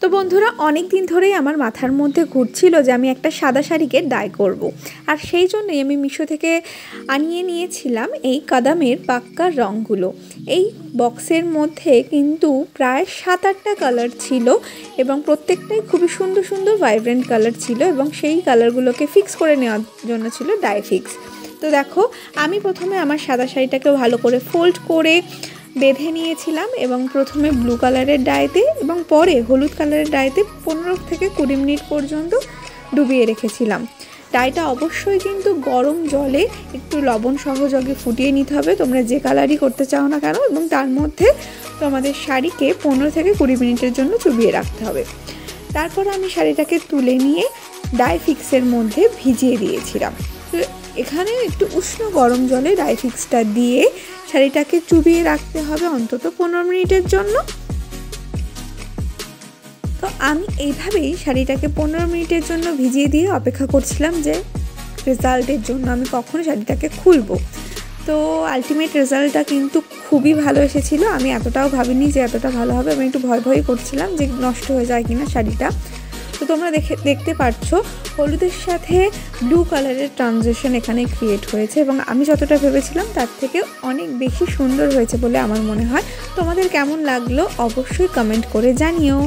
তো বন্ধুরা অনেক দিন ধরেই আমার মাথার মধ্যে ঘুরছিল যে আমি একটা সাদা শাড়িকে ডাই করব। আর সেই জন্যই আমি মিশো থেকে আনিয়ে নিয়েছিলাম এই কাদামের পাক্কা রঙগুলো। এই বক্সের মধ্যে কিন্তু প্রায় 7-8টা কালার ছিল এবং প্রত্যেকটাই খুবই সুন্দর সুন্দর ভাইব্রেন্ট কালার ছিল এবং সেই কালারগুলোকে ফিক্স করে নেওয়ার জন্য ছিল ডাই ফিক্স। তো দেখো আমি প্রথমে আমার সাদা শাড়িটাকে ভালো করে ফোল্ড করে বেঁধে নিয়েছিলাম এবং প্রথমে ব্লু কালারের ডাইতে এবং পরে হলুদ কালারের ডাইতে 15 থেকে 20 মিনিট পর্যন্ত ডুবিয়ে রেখেছিলাম। ডাইটা অবশ্যই কিন্তু গরম জলে একটু লবণ সহযোগে ফুটিয়ে নিতে হবে, তোমরা যে কালারই করতে চাও না কেন, এবং তার মধ্যে তোমাদের শাড়িকে 15 থেকে 20 মিনিটের জন্য চুবিয়ে রাখতে হবে। তারপর আমি শাড়িটাকে তুলে নিয়ে ডাই ফিক্সের মধ্যে ভিজিয়ে দিয়েছিলাম। তো এখানে একটু উষ্ণ গরম জলে ডাই ফিক্সটা দিয়ে শাড়িটাকে চুবিয়ে রাখতে হবে অন্তত 15 মিনিটের জন্য। তো আমি এইভাবেই শাড়িটাকে 15 মিনিটের জন্য ভিজিয়ে দিয়ে অপেক্ষা করছিলাম যে রেজাল্টের জন্য আমি কখন শাড়িটাকে খুলবো। তো আলটিমেট রেজাল্টটা কিন্তু খুবই ভালো এসেছিলো। আমি এতটাও ভাবিনি যে এতটা ভালো হবে, আমি একটু ভয় করছিলাম যে নষ্ট হয়ে যায় কিনা শাড়িটা। তো তোমরা দেখতে পাচ্ছ হলুদের সাথে ব্লু কালারের ট্রানজিশন এখানে ক্রিয়েট হয়েছে এবং আমি যতটা ভেবেছিলাম তার থেকে অনেক বেশি সুন্দর হয়েছে বলে আমার মনে হয়। তোমাদের কেমন লাগলো অবশ্যই কমেন্ট করে জানিও।